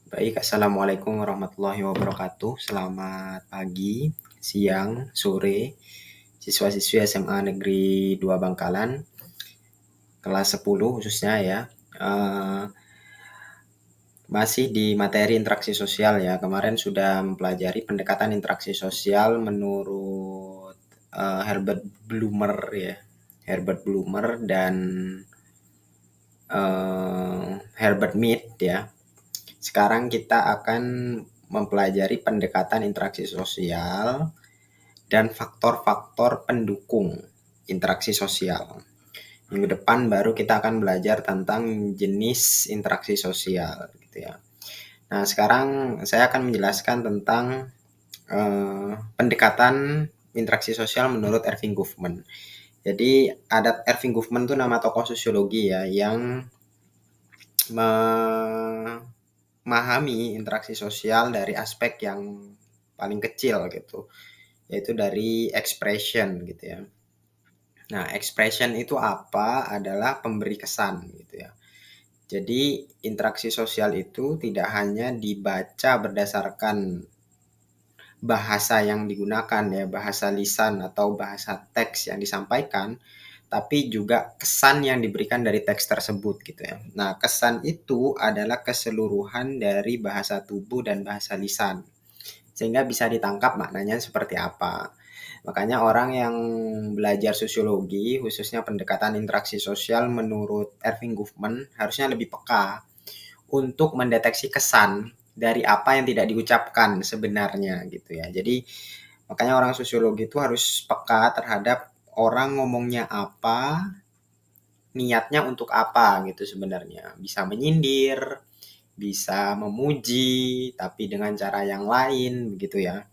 Baik, assalamualaikum warahmatullahi wabarakatuh. Selamat pagi, siang, sore, siswa-siswi SMA Negeri 2 Bangkalan, kelas 10 khususnya ya. Eh, Masih di materi interaksi sosial ya. Kemarin sudah mempelajari pendekatan interaksi sosial menurut Herbert Blumer ya. Herbert Blumer dan Herbert Mead ya. Sekarang kita akan mempelajari pendekatan interaksi sosial dan faktor-faktor pendukung interaksi sosial. Minggu depan baru kita akan belajar tentang jenis interaksi sosial gitu ya. Nah, sekarang saya akan menjelaskan tentang pendekatan interaksi sosial menurut Erving Goffman. Jadi ada Erving Goffman itu nama tokoh sosiologi ya yang memahami interaksi sosial dari aspek yang paling kecil gitu, yaitu dari expression gitu ya. Nah, expression itu apa? Adalah pemberi kesan gitu ya. Jadi interaksi sosial itu tidak hanya dibaca berdasarkan bahasa yang digunakan ya, bahasa lisan atau bahasa teks yang disampaikan, tapi juga kesan yang diberikan dari teks tersebut gitu ya. Nah, kesan itu adalah keseluruhan dari bahasa tubuh dan bahasa lisan, sehingga bisa ditangkap maknanya seperti apa. Makanya orang yang belajar sosiologi, khususnya pendekatan interaksi sosial menurut Erving Goffman, harusnya lebih peka untuk mendeteksi kesan dari apa yang tidak diucapkan sebenarnya gitu ya. Jadi makanya orang sosiologi itu harus peka terhadap orang ngomongnya apa, niatnya untuk apa gitu sebenarnya. Bisa menyindir, bisa memuji, tapi dengan cara yang lain begitu ya.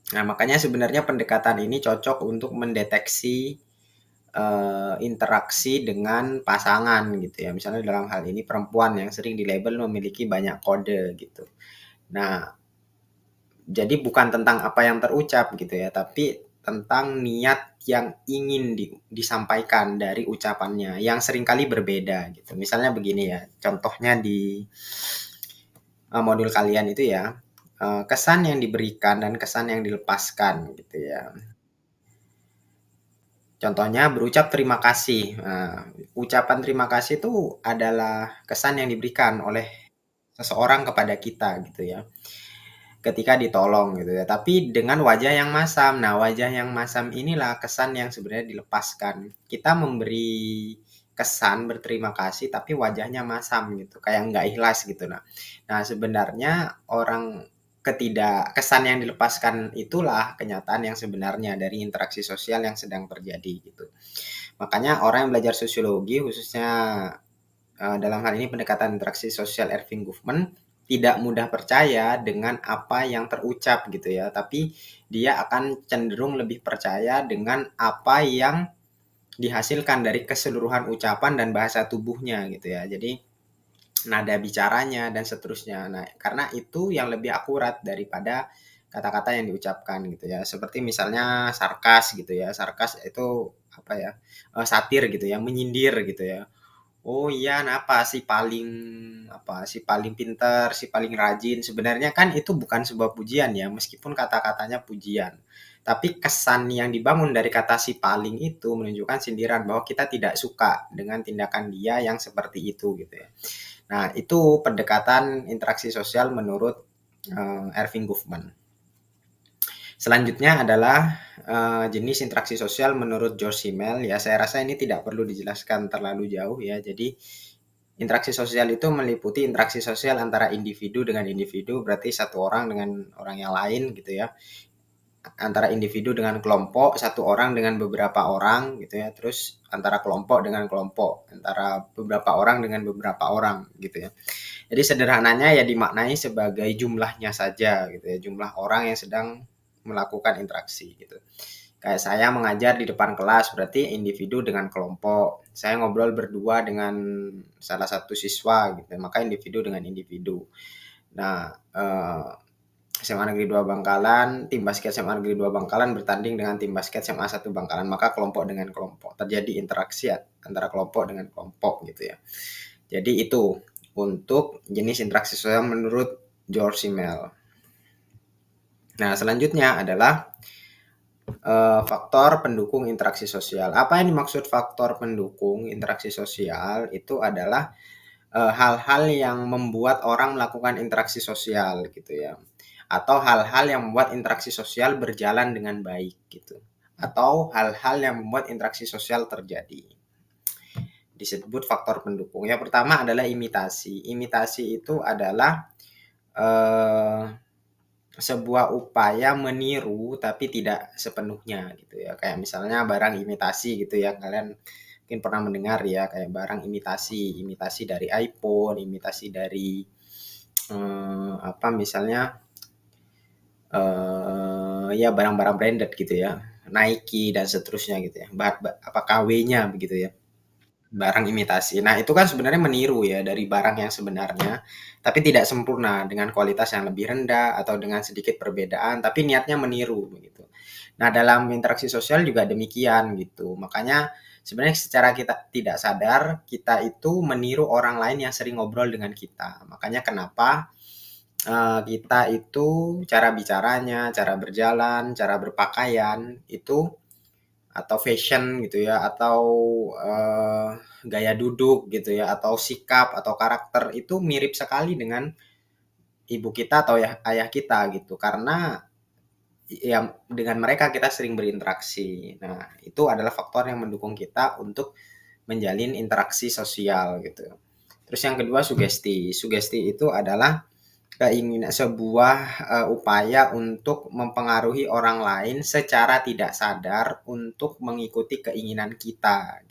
Nah, makanya sebenarnya pendekatan ini cocok untuk mendeteksi interaksi dengan pasangan gitu ya. Misalnya dalam hal ini perempuan yang sering dilabel memiliki banyak kode gitu. Nah, jadi bukan tentang apa yang terucap gitu ya, tapi tentang niat yang ingin disampaikan dari ucapannya yang seringkali berbeda gitu. Misalnya begini ya, contohnya di modul kalian itu ya, kesan yang diberikan dan kesan yang dilepaskan gitu ya. Contohnya berucap terima kasih. Nah, ucapan terima kasih itu adalah kesan yang diberikan oleh seseorang kepada kita gitu ya. Ketika ditolong gitu ya. Tapi dengan wajah yang masam. Nah, wajah yang masam inilah kesan yang sebenarnya dilepaskan. Kita memberi kesan berterima kasih tapi wajahnya masam gitu, kayak nggak ikhlas gitu. Nah, sebenarnya orang kesan yang dilepaskan itulah kenyataan yang sebenarnya dari interaksi sosial yang sedang terjadi gitu. Makanya orang yang belajar sosiologi khususnya dalam hal ini pendekatan interaksi sosial Erving Goffman tidak mudah percaya dengan apa yang terucap gitu ya, tapi dia akan cenderung lebih percaya dengan apa yang dihasilkan dari keseluruhan ucapan dan bahasa tubuhnya gitu ya. Jadi nada bicaranya dan seterusnya. Nah, karena itu yang lebih akurat daripada kata-kata yang diucapkan gitu ya. Seperti misalnya sarkas gitu ya. Sarkas itu apa ya? Satir gitu ya, menyindir gitu ya. Oh iya, apa si paling si paling pintar, si paling rajin. Sebenarnya kan itu bukan sebuah pujian ya, meskipun kata-katanya pujian. Tapi kesan yang dibangun dari kata si paling itu menunjukkan sindiran bahwa kita tidak suka dengan tindakan dia yang seperti itu gitu ya. Nah, itu pendekatan interaksi sosial menurut Erving Goffman. Selanjutnya adalah jenis interaksi sosial menurut George Simmel. Ya, saya rasa ini tidak perlu dijelaskan terlalu jauh ya. Jadi interaksi sosial itu meliputi interaksi sosial antara individu dengan individu, berarti satu orang dengan orang yang lain gitu ya. Antara individu dengan kelompok, satu orang dengan beberapa orang gitu ya. Terus antara kelompok dengan kelompok, antara beberapa orang dengan beberapa orang gitu ya. Jadi sederhananya ya dimaknai sebagai jumlahnya saja gitu ya, jumlah orang yang sedang melakukan interaksi gitu. Kayak saya mengajar di depan kelas berarti individu dengan kelompok. Saya ngobrol berdua dengan salah satu siswa gitu, maka individu dengan individu. Nah, SMA Negeri 2 Bangkalan, tim basket SMA Negeri 2 Bangkalan bertanding dengan tim basket SMA 1 Bangkalan, maka kelompok dengan kelompok. Terjadi interaksi antara kelompok dengan kelompok gitu ya. Jadi itu untuk jenis interaksi sosial menurut George Simmel. Nah, selanjutnya adalah faktor pendukung interaksi sosial. Apa yang dimaksud faktor pendukung interaksi sosial? Itu adalah hal-hal yang membuat orang melakukan interaksi sosial gitu ya. Atau hal-hal yang membuat interaksi sosial berjalan dengan baik gitu. Atau hal-hal yang membuat interaksi sosial terjadi. Disebut faktor pendukung. Yang pertama adalah imitasi. Imitasi itu adalah eh, sebuah upaya meniru tapi tidak sepenuhnya gitu ya. Kayak misalnya barang imitasi gitu ya. Kalian mungkin pernah mendengar ya kayak barang imitasi, imitasi dari iPhone, imitasi dari apa misalnya ya barang-barang branded gitu ya. Nike dan seterusnya gitu ya. Apa KW-nya begitu ya. Barang imitasi. Nah, itu kan sebenarnya meniru ya dari barang yang sebenarnya, tapi tidak sempurna dengan kualitas yang lebih rendah atau dengan sedikit perbedaan, tapi niatnya meniru begitu. Nah, dalam interaksi sosial juga demikian gitu. Makanya sebenarnya secara kita tidak sadar kita itu meniru orang lain yang sering ngobrol dengan kita. Makanya kenapa kita itu cara bicaranya, cara berjalan, cara berpakaian itu atau fashion gitu ya atau gaya duduk gitu ya atau sikap atau karakter itu mirip sekali dengan ibu kita atau ya, ayah kita gitu karena ya dengan mereka kita sering berinteraksi. Nah, itu adalah faktor yang mendukung kita untuk menjalin interaksi sosial gitu. Terus yang kedua sugesti. Sugesti itu adalah keinginan sebuah upaya untuk mempengaruhi orang lain secara tidak sadar untuk mengikuti keinginan kita.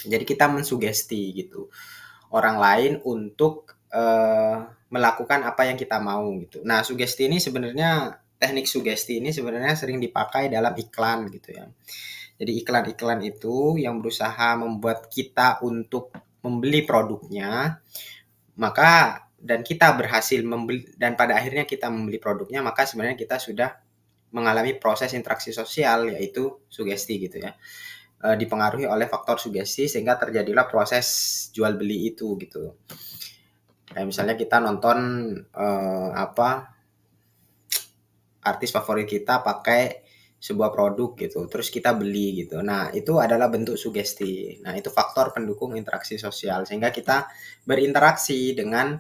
Jadi kita mensugesti gitu orang lain untuk melakukan apa yang kita mau gitu. Nah, sugesti ini sebenarnya teknik sugesti ini sebenarnya sering dipakai dalam iklan gitu ya. Jadi iklan-iklan itu yang berusaha membuat kita untuk membeli produknya, maka dan kita berhasil membeli dan pada akhirnya kita membeli produknya, maka sebenarnya kita sudah mengalami proses interaksi sosial yaitu sugesti gitu ya. Dipengaruhi oleh faktor sugesti sehingga terjadilah proses jual beli itu gitu. Kayak misalnya kita nonton apa artis favorit kita pakai sebuah produk gitu, terus kita beli gitu. Nah, itu adalah bentuk sugesti. Nah, itu faktor pendukung interaksi sosial sehingga kita berinteraksi dengan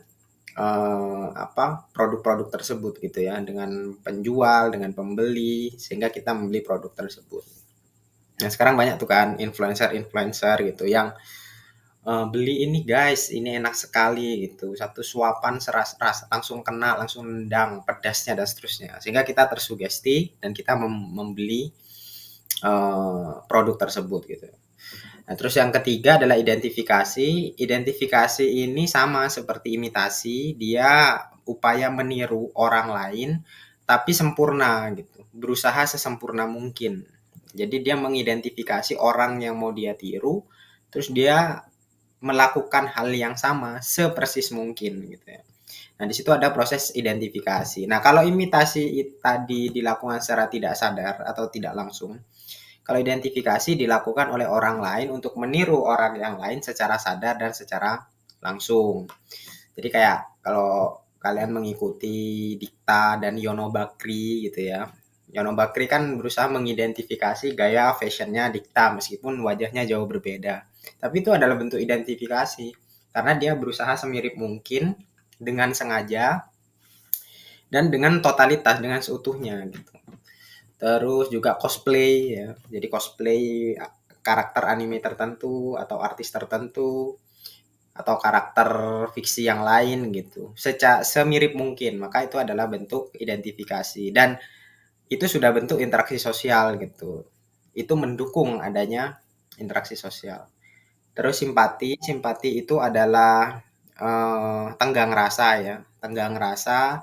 apa produk-produk tersebut gitu ya, dengan penjual, dengan pembeli sehingga kita membeli produk tersebut. Nah, sekarang banyak tuh kan influencer-influencer gitu yang beli ini guys, ini enak sekali gitu. Satu suapan seras-ras langsung kena, langsung nendang pedasnya dan seterusnya. Sehingga kita tersugesti dan kita membeli produk tersebut gitu. Nah, terus yang ketiga adalah identifikasi. Identifikasi ini sama seperti imitasi, dia upaya meniru orang lain tapi sempurna gitu. Berusaha sesempurna mungkin. Jadi dia mengidentifikasi orang yang mau dia tiru, terus dia melakukan hal yang sama sepersis mungkin gitu ya. Nah, di situ ada proses identifikasi. Nah, kalau imitasi tadi dilakukan secara tidak sadar atau tidak langsung, kalau identifikasi dilakukan oleh orang lain untuk meniru orang yang lain secara sadar dan secara langsung. Jadi kayak kalau kalian mengikuti Dikta dan Yono Bakri gitu ya. Yono Bakri kan berusaha mengidentifikasi gaya fashionnya Dikta meskipun wajahnya jauh berbeda. Tapi itu adalah bentuk identifikasi karena dia berusaha semirip mungkin dengan sengaja dan dengan totalitas, dengan seutuhnya gitu. Terus juga cosplay ya. Jadi cosplay karakter anime tertentu atau artis tertentu atau karakter fiksi yang lain gitu. Semirip mungkin, maka itu adalah bentuk identifikasi dan itu sudah bentuk interaksi sosial gitu. Itu mendukung adanya interaksi sosial. Terus simpati, simpati itu adalah tenggang rasa ya. Tenggang rasa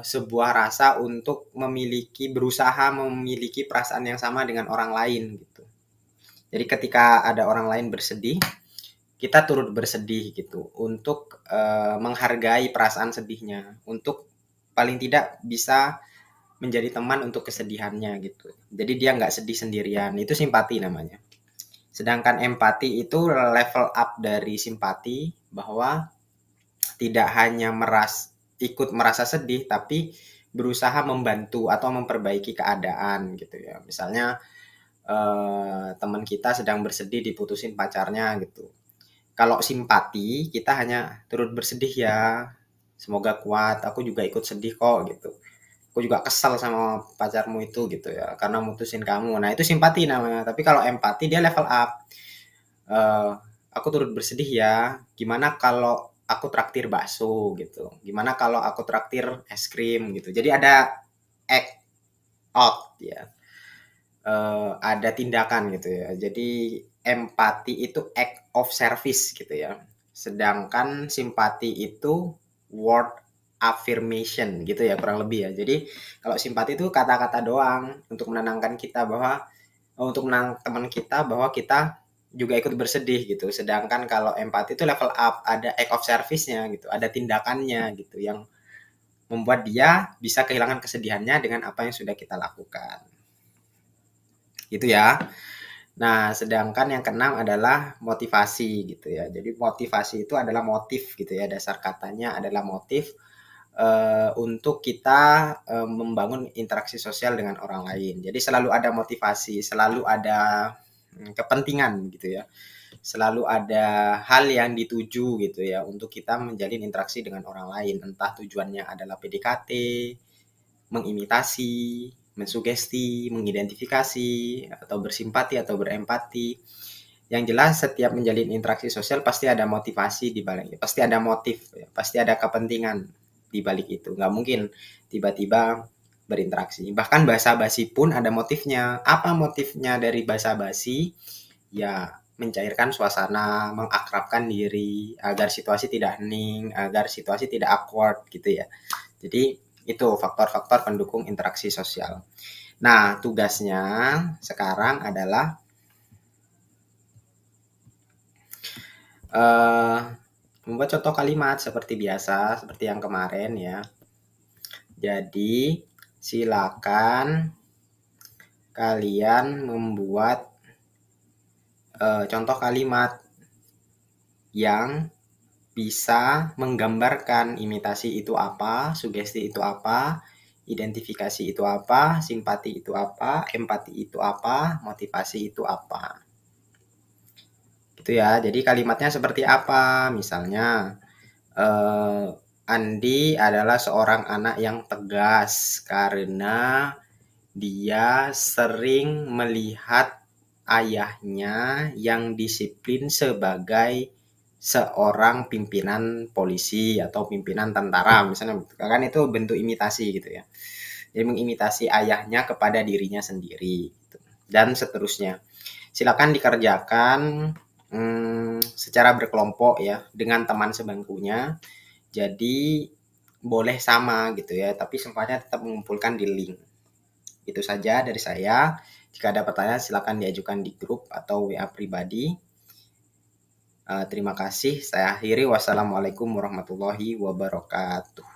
sebuah rasa untuk berusaha memiliki perasaan yang sama dengan orang lain gitu. Jadi ketika ada orang lain bersedih, kita turut bersedih gitu untuk menghargai perasaan sedihnya, untuk paling tidak bisa menjadi teman untuk kesedihannya gitu. Jadi dia nggak sedih sendirian, itu simpati namanya. Sedangkan empati itu level up dari simpati, bahwa tidak hanya ikut merasa sedih, tapi berusaha membantu atau memperbaiki keadaan gitu ya. Misalnya teman kita sedang bersedih diputusin pacarnya gitu. Kalau simpati, kita hanya turut bersedih ya. Semoga kuat, aku juga ikut sedih kok gitu. Aku juga kesal sama pacarmu itu gitu ya, karena mutusin kamu. Nah, itu simpati namanya. Tapi kalau empati dia level up. Eh, aku turut bersedih ya. Gimana kalau aku traktir bakso gitu? Gimana kalau aku traktir es krim gitu? Jadi ada act out ya. Ada tindakan gitu ya. Jadi empati itu act of service gitu ya. Sedangkan simpati itu word affirmation gitu ya kurang lebih ya. Jadi kalau simpati itu kata-kata doang untuk menenangkan kita bahwa untuk menenangkan teman kita bahwa kita juga ikut bersedih gitu. Sedangkan kalau empati itu level up, ada act of service-nya gitu, ada tindakannya gitu yang membuat dia bisa kehilangan kesedihannya dengan apa yang sudah kita lakukan. Gitu ya. Nah, sedangkan yang keenam adalah motivasi gitu ya. Jadi motivasi itu adalah motif gitu ya. Dasar katanya adalah motif untuk kita membangun interaksi sosial dengan orang lain. Jadi selalu ada motivasi, selalu ada kepentingan gitu ya. Selalu ada hal yang dituju gitu ya untuk kita menjalin interaksi dengan orang lain. Entah tujuannya adalah PDKT, mengimitasi, mensugesti, mengidentifikasi, atau bersimpati atau berempati. Yang jelas setiap menjalin interaksi sosial pasti ada motivasi di baliknya, pasti ada motif, ya, pasti ada kepentingan di balik itu. Nggak mungkin tiba-tiba berinteraksi. Bahkan basa-basi pun ada motifnya. Apa motifnya dari basa-basi? Ya mencairkan suasana, mengakrabkan diri, agar situasi tidak hening, agar situasi tidak awkward gitu ya. Jadi itu faktor-faktor pendukung interaksi sosial. Nah, tugasnya sekarang adalah eh, membuat contoh kalimat seperti biasa, seperti yang kemarin ya. Jadi, silakan kalian membuat contoh kalimat yang bisa menggambarkan imitasi itu apa, sugesti itu apa, identifikasi itu apa, simpati itu apa, empati itu apa, motivasi itu apa. Gitu ya. Jadi kalimatnya seperti apa? Misalnya, Andi adalah seorang anak yang tegas karena dia sering melihat ayahnya yang disiplin sebagai seorang pimpinan polisi atau pimpinan tentara misalnya kan itu bentuk imitasi gitu ya. Jadi mengimitasi ayahnya kepada dirinya sendiri gitu. Dan seterusnya. Silakan dikerjakan secara berkelompok ya dengan teman sebangkunya. Jadi boleh sama gitu ya, tapi semuanya tetap mengumpulkan di link. Itu saja dari saya. Jika ada pertanyaan silakan diajukan di grup atau WA pribadi. Terima kasih. Saya akhiri. Wassalamualaikum warahmatullahi wabarakatuh.